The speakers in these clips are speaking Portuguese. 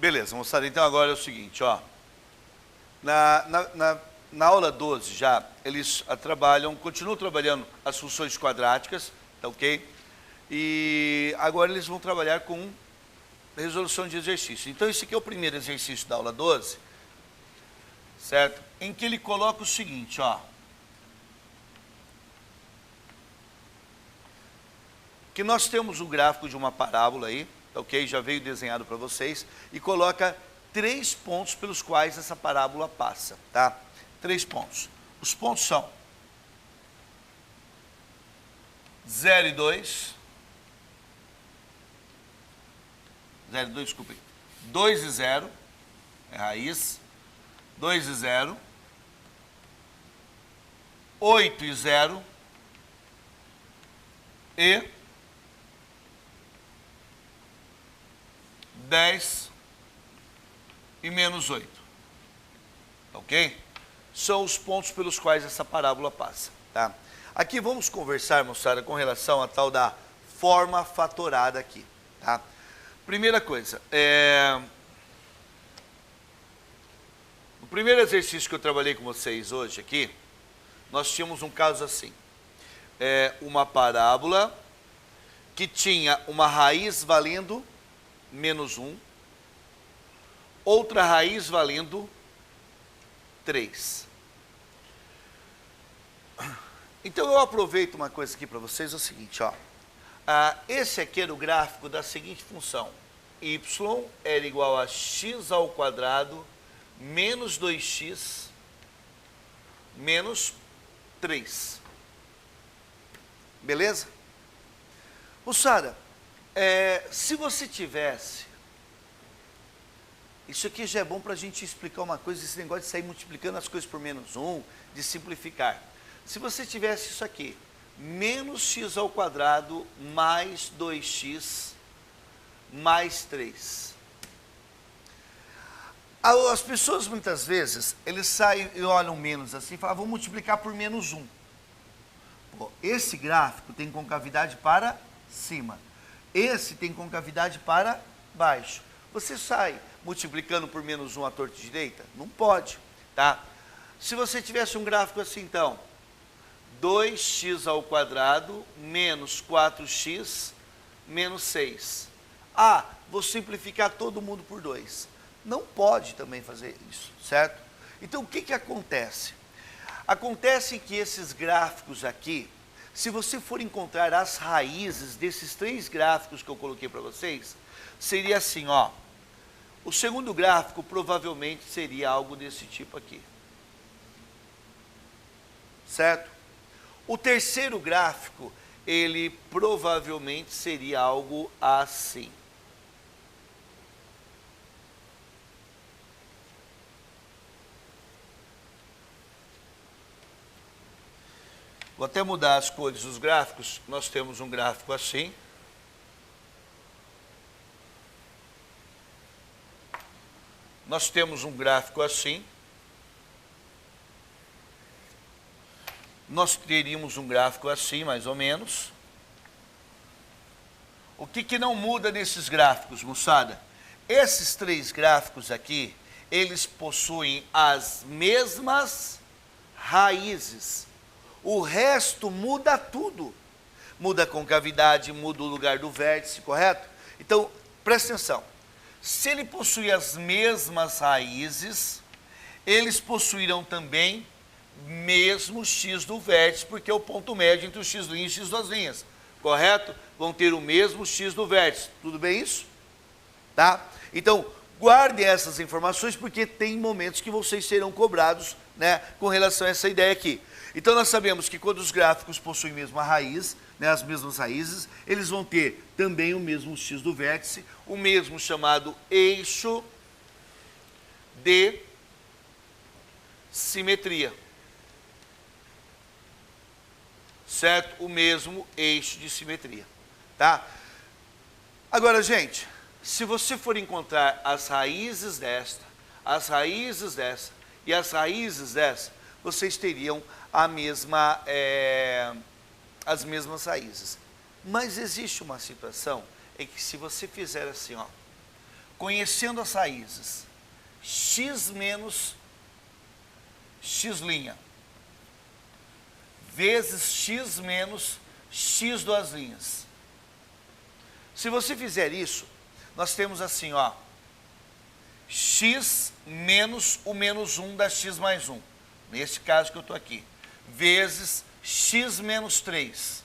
Beleza, moçada, então agora é o seguinte, ó. Na aula 12 já, eles continuam trabalhando as funções quadráticas, tá ok? E agora eles vão trabalhar com resolução de exercício. Então esse aqui é o primeiro exercício da aula 12, certo? Em que ele coloca o seguinte, ó. Que nós temos um gráfico de uma parábola aí, tá ok? Já veio desenhado para vocês, e coloca 3 pontos pelos quais essa parábola passa, tá? 3 pontos. Os pontos são 0 e 2, 0 e 2, desculpe, 2 e 0, é raiz, 2 e 0, 8 e 0, e 10 e menos 8, ok? São os pontos pelos quais essa parábola passa, tá? Aqui vamos conversar, moçada, com relação à tal da forma fatorada aqui, tá? Primeira coisa, o primeiro exercício que eu trabalhei com vocês hoje aqui, nós tínhamos um caso assim, uma parábola que tinha uma raiz valendo menos 1, outra raiz valendo 3. Então eu aproveito uma coisa aqui para vocês, é o seguinte, ó. Esse aqui era o gráfico da seguinte função: y era igual a x ao quadrado menos 2x menos 3. Beleza? Moçada, se você tivesse... Isso aqui já é bom para a gente explicar uma coisa, esse negócio de sair multiplicando as coisas por menos 1, de simplificar. Se você tivesse isso aqui, menos x ao quadrado mais 2x mais 3. As pessoas muitas vezes, eles saem e olham menos assim e falam, vou multiplicar por menos 1. Pô, esse gráfico tem concavidade para cima, esse tem concavidade para baixo. Você sai multiplicando por menos 1 à torta direita? Não pode, tá? Se você tivesse um gráfico assim, então, 2x ao quadrado menos 4x menos 6. Vou simplificar todo mundo por 2. Não pode também fazer isso, certo? Então, o que acontece? Acontece que esses gráficos aqui, se você for encontrar as raízes desses 3 gráficos que eu coloquei para vocês, seria assim, ó. O segundo gráfico provavelmente seria algo desse tipo aqui. Certo? O terceiro gráfico, ele provavelmente seria algo assim. Vou até mudar as cores dos gráficos. Nós temos um gráfico assim. Nós temos um gráfico assim. Nós teríamos um gráfico assim, mais ou menos. O que não muda nesses gráficos, moçada? Esses 3 gráficos aqui, eles possuem as mesmas raízes. O resto muda tudo. Muda a concavidade, muda o lugar do vértice, correto? Então, presta atenção. Se ele possui as mesmas raízes, eles possuirão também mesmo x do vértice, porque é o ponto médio entre o x' e o x das linhas, correto? Vão ter o mesmo x do vértice, tudo bem isso? Tá? Então, guardem essas informações, porque tem momentos que vocês serão cobrados, né, com relação a essa ideia aqui. Então, nós sabemos que quando os gráficos possuem a mesma raiz, né, as mesmas raízes, eles vão ter também o mesmo x do vértice, o mesmo chamado eixo de simetria. Certo? O mesmo eixo de simetria. Tá? Agora, gente, se você for encontrar as raízes desta, as raízes dessa e as raízes dessa, vocês teriam as mesmas raízes. Mas existe uma situação em que, se você fizer assim, ó, conhecendo as raízes, x menos x' vezes x menos x². Se você fizer isso, nós temos assim, ó, x menos o menos 1 dá x mais 1, neste caso que eu estou aqui, vezes x menos 3.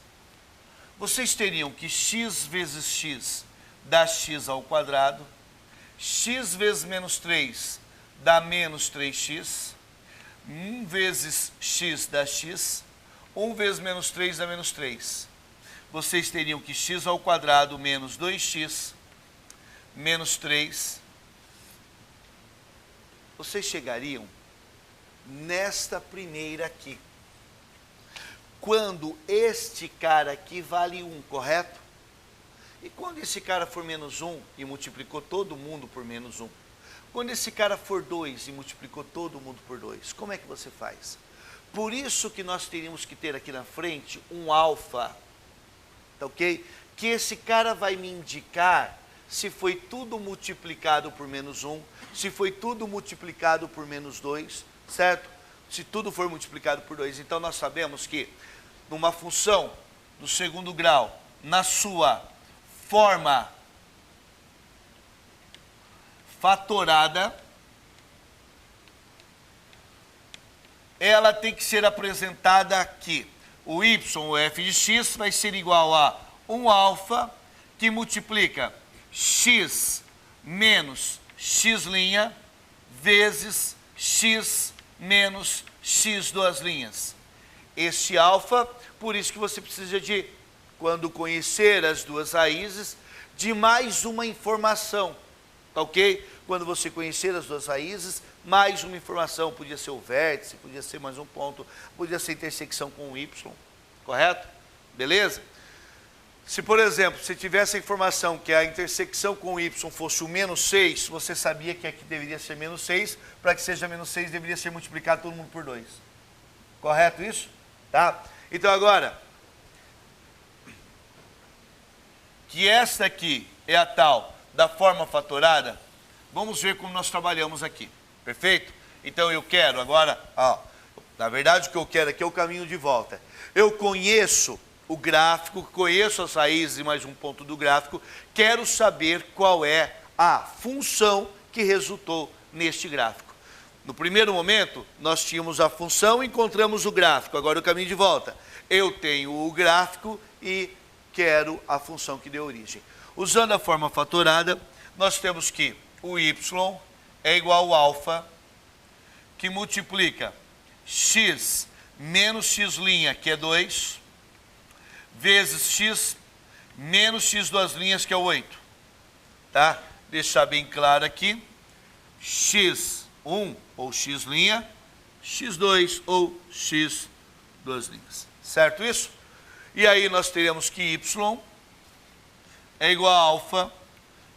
Vocês teriam que x vezes x dá x ao quadrado, x vezes menos 3 dá menos 3x, 1 vezes x dá x, 1 vezes menos 3 dá menos 3. Vocês teriam que x ao quadrado menos 2x, menos 3. Vocês chegariam nesta primeira aqui. Quando este cara aqui vale 1, correto? E quando esse cara for menos 1 e multiplicou todo mundo por menos 1? Quando esse cara for 2 e multiplicou todo mundo por 2, como é que você faz? Por isso que nós teríamos que ter aqui na frente um alfa, tá ok? Que esse cara vai me indicar se foi tudo multiplicado por menos 1, se foi tudo multiplicado por menos 2, certo? Se tudo for multiplicado por 2. Então nós sabemos que numa função do segundo grau, na sua forma fatorada, ela tem que ser apresentada aqui. O y, o f de x, vai ser igual a 1 alfa que multiplica x menos x' vezes x menos x². Este alfa, por isso que você precisa de, quando conhecer as duas raízes, de mais uma informação, tá ok? Quando você conhecer as duas raízes, mais uma informação, podia ser o vértice, podia ser mais um ponto, podia ser intersecção com o y, correto? Beleza? Se, por exemplo, você tivesse a informação que a intersecção com o y fosse o menos 6, você sabia que aqui deveria ser menos 6, para que seja menos 6 deveria ser multiplicado todo mundo por 2. Correto isso? Tá? Então agora, que esta aqui é a tal da forma fatorada, vamos ver como nós trabalhamos aqui. Perfeito? Então eu quero agora, ó, na verdade o que eu quero aqui é o caminho de volta. Eu conheço o gráfico, conheço as raízes e mais um ponto do gráfico, quero saber qual é a função que resultou neste gráfico. No primeiro momento, nós tínhamos a função e encontramos o gráfico. Agora o caminho de volta. Eu tenho o gráfico e quero a função que deu origem. Usando a forma fatorada, nós temos que o y é igual a alfa, que multiplica x menos x', que é 2, vezes x menos x², que é 8. Tá? Deixar bem claro aqui. x1 ou x', x2 ou x². Certo isso? E aí nós teremos que y é igual a alfa,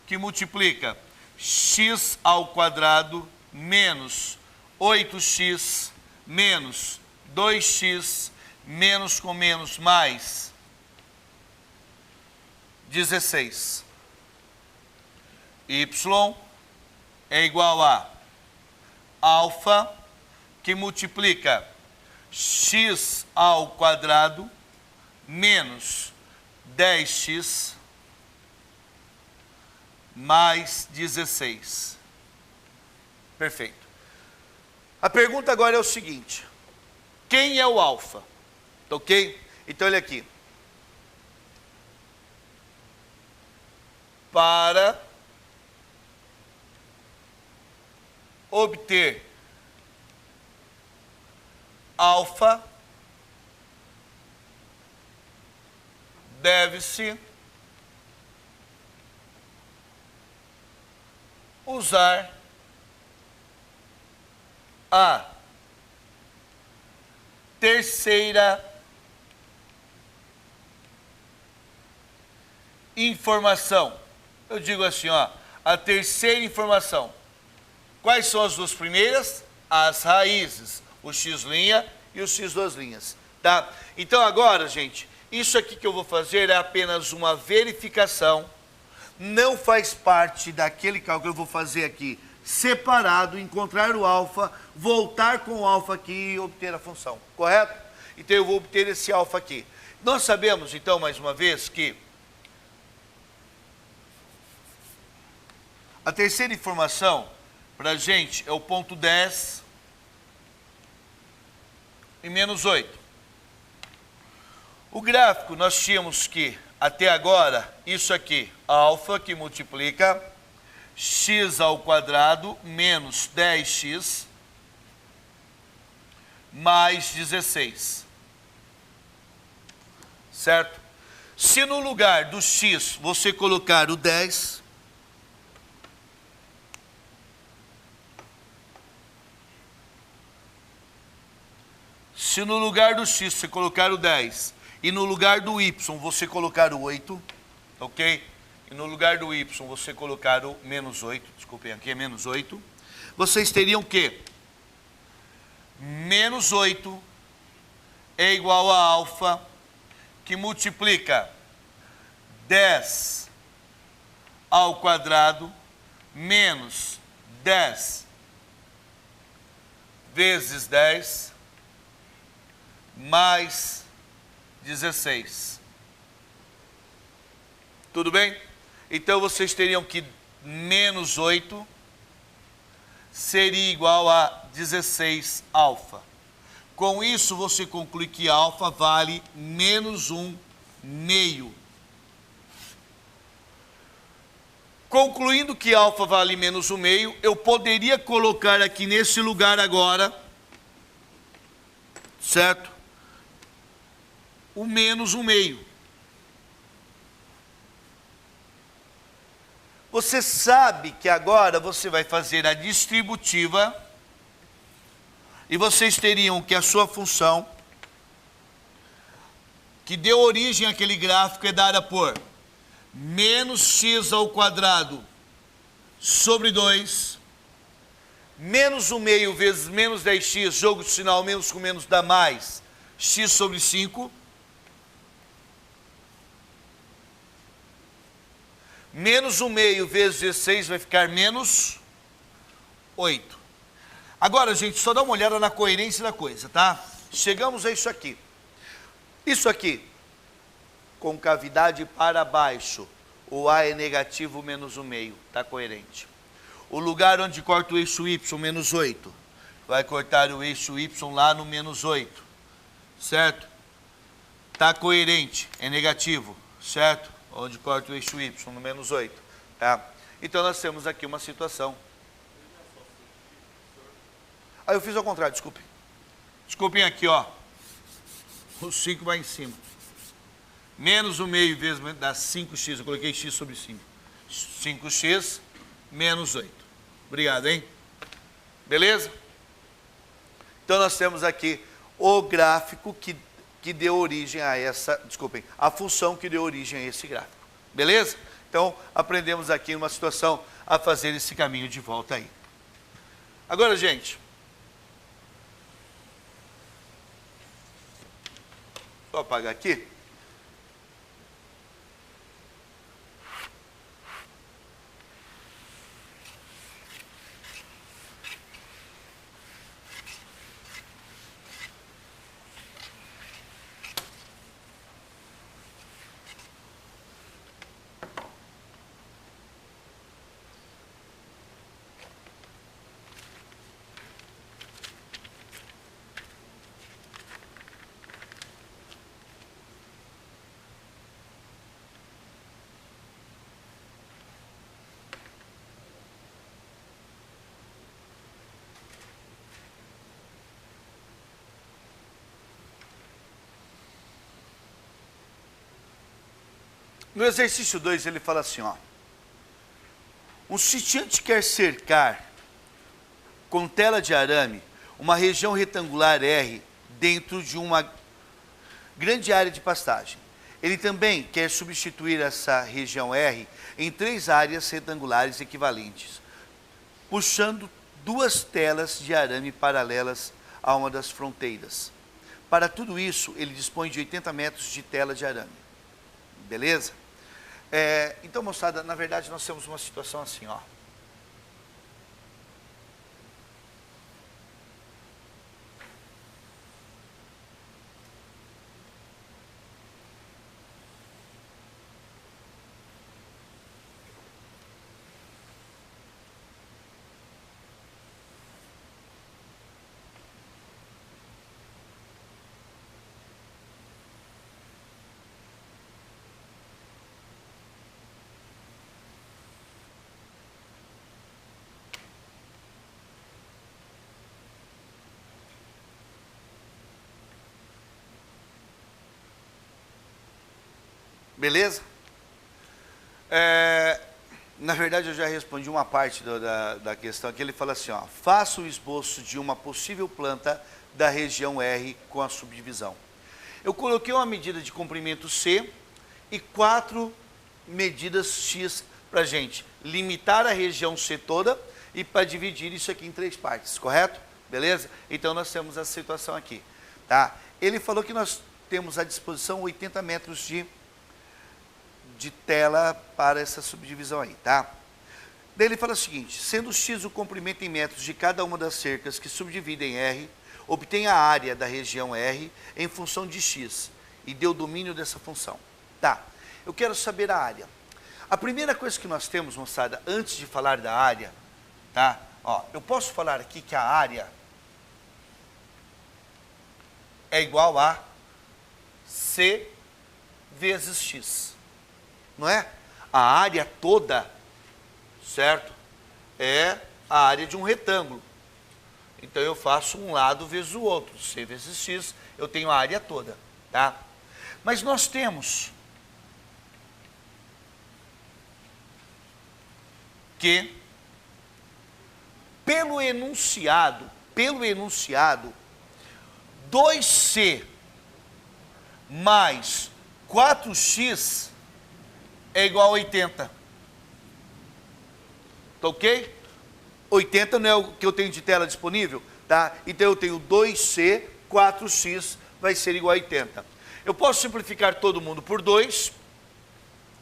que multiplica x ao quadrado menos 8x menos 2x menos com menos mais 16. Y é igual a alfa, que multiplica x ao quadrado menos 10x mais 16. Perfeito. A pergunta agora é o seguinte: quem é o alfa? Ok? Então olha aqui. Para obter alfa, deve-se usar a terceira informação. Eu digo assim, ó, a terceira informação. Quais são as duas primeiras? As raízes, o x' e o x². Tá? Então agora, gente, isso aqui que eu vou fazer é apenas uma verificação não faz parte daquele cálculo que eu vou fazer aqui separado, encontrar o alfa, voltar com o alfa aqui e obter a função, correto? Então eu vou obter esse alfa aqui. Nós sabemos, então, mais uma vez, que a terceira informação para a gente é o ponto 10 e menos 8. O gráfico, nós tínhamos que, até agora, isso aqui, alfa que multiplica x ao quadrado menos 10x mais 16. Certo? Se no lugar do x você colocar o 10, se no lugar do x você colocar o 10 e no lugar do y você colocar o 8, ok? E no lugar do y você colocar o menos 8, desculpem, aqui é menos 8, vocês teriam que menos 8 é igual a alfa, que multiplica 10 ao quadrado menos 10 vezes 10 mais 16. Tudo bem? Então vocês teriam que menos 8 seria igual a 16 alfa. Com isso, você conclui que alfa vale menos 1 meio. Concluindo que alfa vale menos 1 meio, eu poderia colocar aqui nesse lugar agora, certo? O menos 1 meio. Você sabe que agora você vai fazer a distributiva e vocês teriam que a sua função, que deu origem àquele gráfico, é dada por menos x ao quadrado sobre 2, menos 1 meio vezes menos 10x, jogo de sinal, menos com menos dá mais, x sobre 5, menos 1 meio vezes 16 vai ficar menos 8. Agora, gente, só dá uma olhada na coerência da coisa, tá? Chegamos a isso aqui. Isso aqui, concavidade para baixo, o A é negativo menos 1 meio, tá coerente. O lugar onde corta o eixo Y, menos 8, vai cortar o eixo Y lá no menos 8, certo? Tá coerente, é negativo, certo? Onde corta o eixo Y, no menos 8, tá? Então nós temos aqui uma situação. Ah, eu fiz ao contrário, desculpem. Desculpem aqui, ó. O 5 vai em cima. Menos 1 meio vezes dá 5x, eu coloquei x sobre 5. 5x menos 8. Obrigado, hein? Beleza? Então nós temos aqui o gráfico que deu origem a essa, desculpem, a função que deu origem a esse gráfico. Beleza? Então aprendemos aqui uma situação a fazer esse caminho de volta aí. Agora, gente, só apagar aqui. No exercício 2 ele fala assim, ó. Um sitiante quer cercar com tela de arame uma região retangular R dentro de uma grande área de pastagem. Ele também quer substituir essa região R em 3 áreas retangulares equivalentes, puxando 2 telas de arame paralelas a uma das fronteiras. Para tudo isso, ele dispõe de 80 metros de tela de arame. Beleza? Então, moçada, na verdade nós temos uma situação assim, ó. Beleza? Na verdade, eu já respondi uma parte da questão aqui. Ele fala assim, ó, faça o esboço de uma possível planta da região R com a subdivisão. Eu coloquei uma medida de comprimento C e 4 medidas X para a gente limitar a região C toda e para dividir isso aqui em 3 partes, correto? Beleza? Então, nós temos essa situação aqui, tá? Ele falou que nós temos à disposição 80 metros de tela para essa subdivisão aí, tá? Daí ele fala o seguinte, sendo X o comprimento em metros de cada uma das cercas que subdividem R, obtém a área da região R em função de X e dê o domínio dessa função. Tá, eu quero saber a área. A primeira coisa que nós temos, moçada, antes de falar da área, tá? Ó, eu posso falar aqui que a área é igual a C vezes X. Não é? A área toda, certo? É a área de um retângulo. Então, eu faço um lado vezes o outro. C vezes X, eu tenho a área toda, tá? Mas nós temos que, pelo enunciado, 2C mais 4X é igual a 80. Tá ok? 80 não é o que eu tenho de tela disponível, tá? Então eu tenho 2C, 4X vai ser igual a 80. Eu posso simplificar todo mundo por 2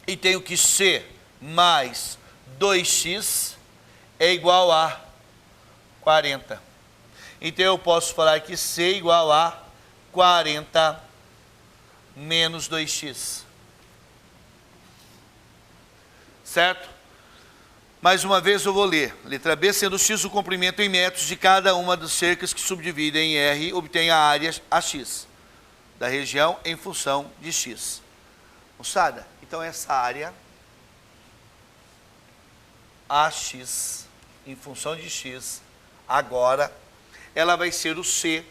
e tenho que C mais 2X é igual a 40. Então eu posso falar que C é igual a 40 menos 2X. Certo? Mais uma vez eu vou ler. Letra B, sendo X o comprimento em metros de cada uma das cercas que subdividem em R, obtém a área AX da região em função de X. Moçada, então essa área AX em função de X, agora, ela vai ser o C,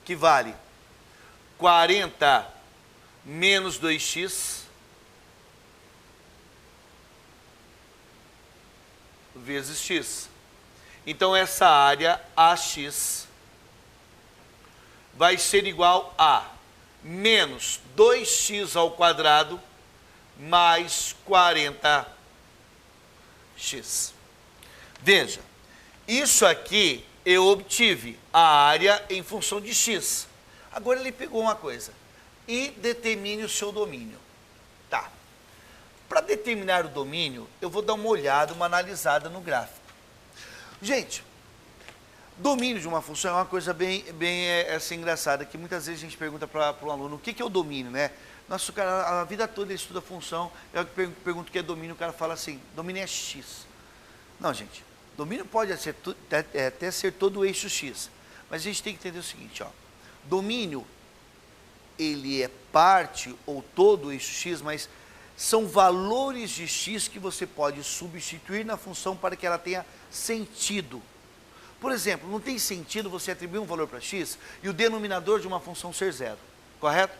que vale 40 menos 2X vezes X. Então, essa área AX vai ser igual a menos 2x ao quadrado mais 40x. Veja, isso aqui eu obtive a área em função de x. Agora ele pegou uma coisa, e determine o seu domínio. Tá. Para determinar o domínio, eu vou dar uma olhada, uma analisada no gráfico. Gente, domínio de uma função é uma coisa bem assim, engraçada, que muitas vezes a gente pergunta para um aluno, o que é o domínio, né? Nossa, o cara, a vida toda ele estuda função, eu pergunto o que é domínio, o cara fala assim, domínio é x. Não, gente, domínio pode ser, até ser todo o eixo x, mas a gente tem que entender o seguinte, ó, domínio, ele é parte ou todo o eixo x, mas são valores de x que você pode substituir na função para que ela tenha sentido. Por exemplo, não tem sentido você atribuir um valor para x e o denominador de uma função ser zero, correto?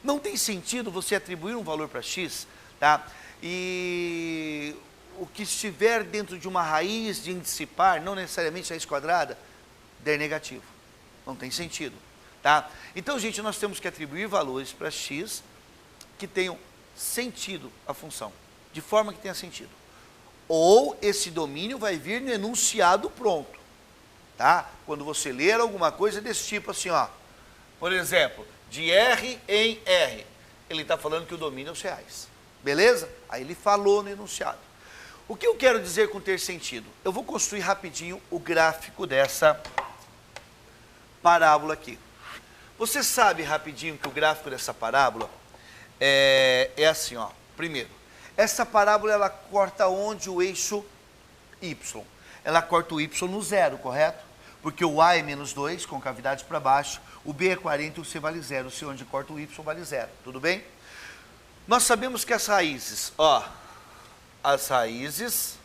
Não tem sentido você atribuir um valor para x, tá? E o que estiver dentro de uma raiz de índice par, não necessariamente raiz quadrada, der negativo. Não tem sentido, tá? Então, gente, nós temos que atribuir valores para x que tenham sentido a função, de forma que tenha sentido. Ou esse domínio vai vir no enunciado pronto, tá? Quando você ler alguma coisa desse tipo assim, ó, por exemplo, de R em R, ele está falando que o domínio é os reais, Beleza? Aí ele falou no enunciado. O que eu quero dizer com ter sentido? Eu vou construir rapidinho o gráfico dessa parábola aqui. Você sabe rapidinho que o gráfico dessa parábola é assim, ó. Primeiro, essa parábola ela corta onde o eixo Y. Ela corta o Y no zero, correto? Porque o A é menos 2, com cavidade para baixo, o B é 40 e o C vale zero. Se onde corta o Y vale zero, tudo bem? Nós sabemos que as raízes, ó, as raízes,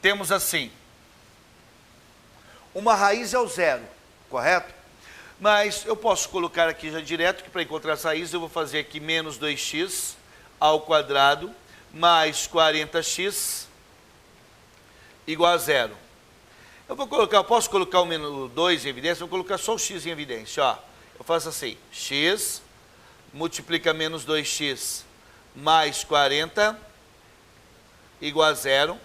temos assim, uma raiz é o zero, correto? Mas eu posso colocar aqui já direto, que para encontrar as raízes eu vou fazer aqui menos 2x ao quadrado, mais 40x, igual a zero. Eu posso colocar o menos 2 em evidência, vou colocar só o x em evidência, ó. Eu faço assim, x multiplica menos 2x mais 40 igual a zero.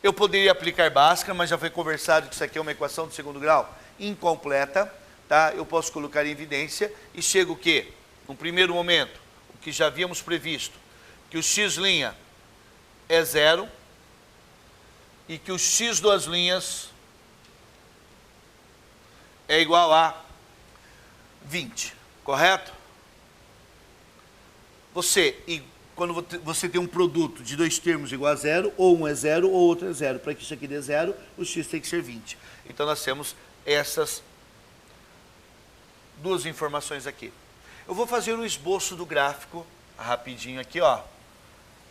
Eu poderia aplicar Bhaskara, mas já foi conversado que isso aqui é uma equação de segundo grau incompleta, tá? Eu posso colocar em evidência e chego o quê? No primeiro momento, o que já havíamos previsto, que o x' é zero e que o x duas linhas é igual a 20, correto? Quando você tem um produto de dois termos igual a zero, ou um é zero ou outro é zero. Para que isso aqui dê zero, o x tem que ser 20. Então nós temos essas duas informações aqui. Eu vou fazer o esboço do gráfico rapidinho aqui, ó.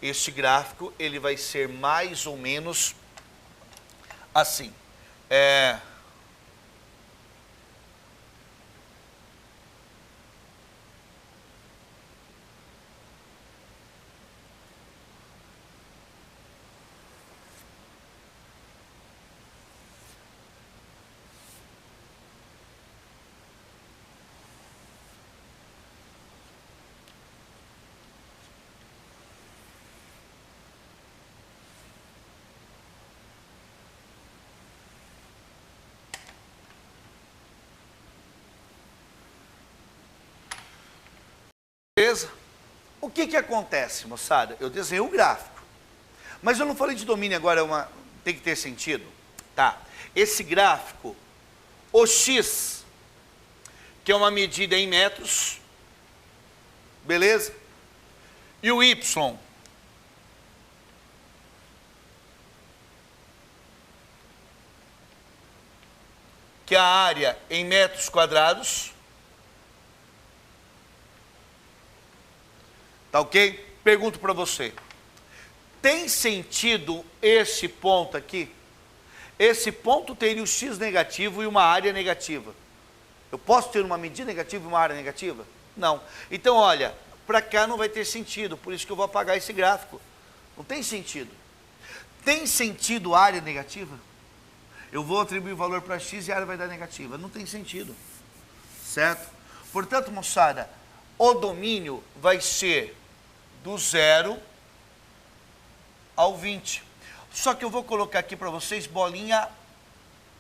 Este gráfico, ele vai ser mais ou menos assim. Beleza? O que acontece, moçada? Eu desenhei um gráfico, mas eu não falei de domínio agora, tem que ter sentido, tá? Esse gráfico, o x, que é uma medida em metros, beleza? E o y, que é a área em metros quadrados. Tá ok? Pergunto para você. Tem sentido esse ponto aqui? Esse ponto teria o x negativo e uma área negativa. Eu posso ter uma medida negativa e uma área negativa? Não. Então, olha, para cá não vai ter sentido, por isso que eu vou apagar esse gráfico. Não tem sentido. Tem sentido área negativa? Eu vou atribuir valor para x e a área vai dar negativa. Não tem sentido. Certo? Portanto, moçada, o domínio vai ser do 0 ao 20. Só que eu vou colocar aqui para vocês bolinha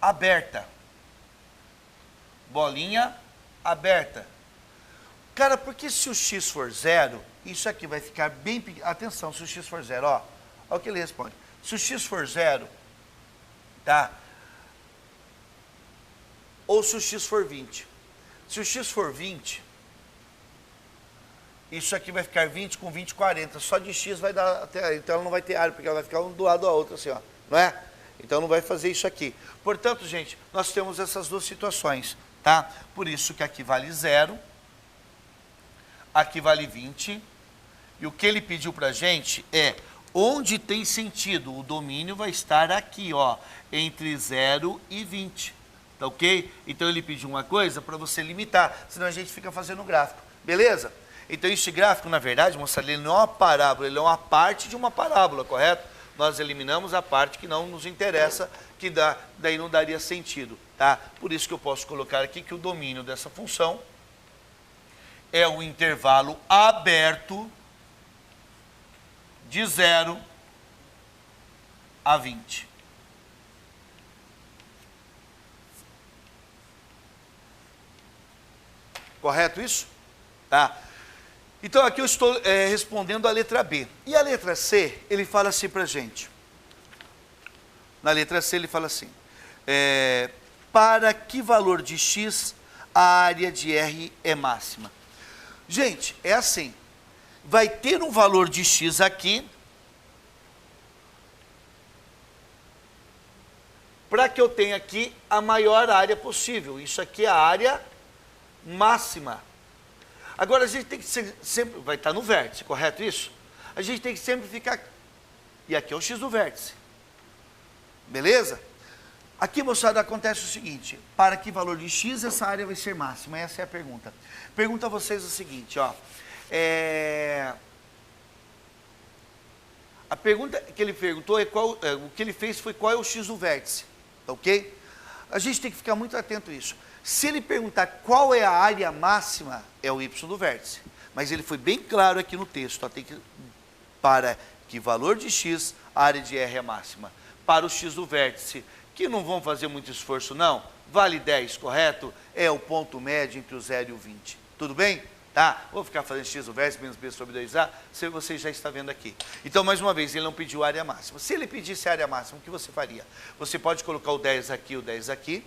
aberta. Bolinha aberta. Cara, porque se o x for 0, isso aqui vai ficar bem pequeno. Atenção, se o x for 0, ó. Olha o que ele responde. Se o x for 0, tá? Ou se o x for 20. Se o x for 20, isso aqui vai ficar 20 com 20, 40. Só de x vai dar até. Então ela não vai ter área, porque ela vai ficar um do lado da outra, assim, ó. Não é? Então não vai fazer isso aqui. Portanto, gente, nós temos essas duas situações, tá? Por isso que aqui vale 0, aqui vale 20. E o que ele pediu pra gente é onde tem sentido. O domínio vai estar aqui, ó, entre 0 e 20. Tá ok? Então ele pediu uma coisa para você limitar, senão a gente fica fazendo gráfico. Beleza? Então, este gráfico, na verdade, moçada, ele não é uma parábola, ele é uma parte de uma parábola, correto? Nós eliminamos a parte que não nos interessa, que daí não daria sentido, tá? Por isso que eu posso colocar aqui que o domínio dessa função é o intervalo aberto de 0 a 20. Correto isso? tá? Então aqui eu estou respondendo a letra B. E a letra C, ele fala assim para a gente. Na letra C ele fala assim, para que valor de x a área de R é máxima? Gente, é assim, vai ter um valor de x aqui, para que eu tenha aqui a maior área possível. Isso aqui é a área máxima. Agora a gente tem que sempre, vai estar no vértice, correto isso? A gente tem que sempre ficar, e aqui é o x do vértice. Beleza? Aqui, moçada, acontece o seguinte, para que valor de x essa área vai ser máxima? Essa é a pergunta. Pergunto a vocês o seguinte, ó. A pergunta que ele perguntou o que ele fez foi qual é o x do vértice, ok? A gente tem que ficar muito atento a isso. Se ele perguntar qual é a área máxima, é o y do vértice. Mas ele foi bem claro aqui no texto, ó, para que valor de x, a área de R é máxima. Para o x do vértice, que não vão fazer muito esforço não, vale 10, correto? É o ponto médio entre o 0 e o 20. Tudo bem? Tá? Vou ficar fazendo x do vértice menos b sobre 2a, você já está vendo aqui. Então, mais uma vez, ele não pediu área máxima. Se ele pedisse área máxima, o que você faria? Você pode colocar o 10 aqui,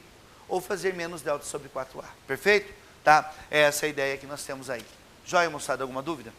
ou fazer menos delta sobre 4a. Perfeito? Tá? Essa é a ideia que nós temos aí. Joia, moçada, alguma dúvida?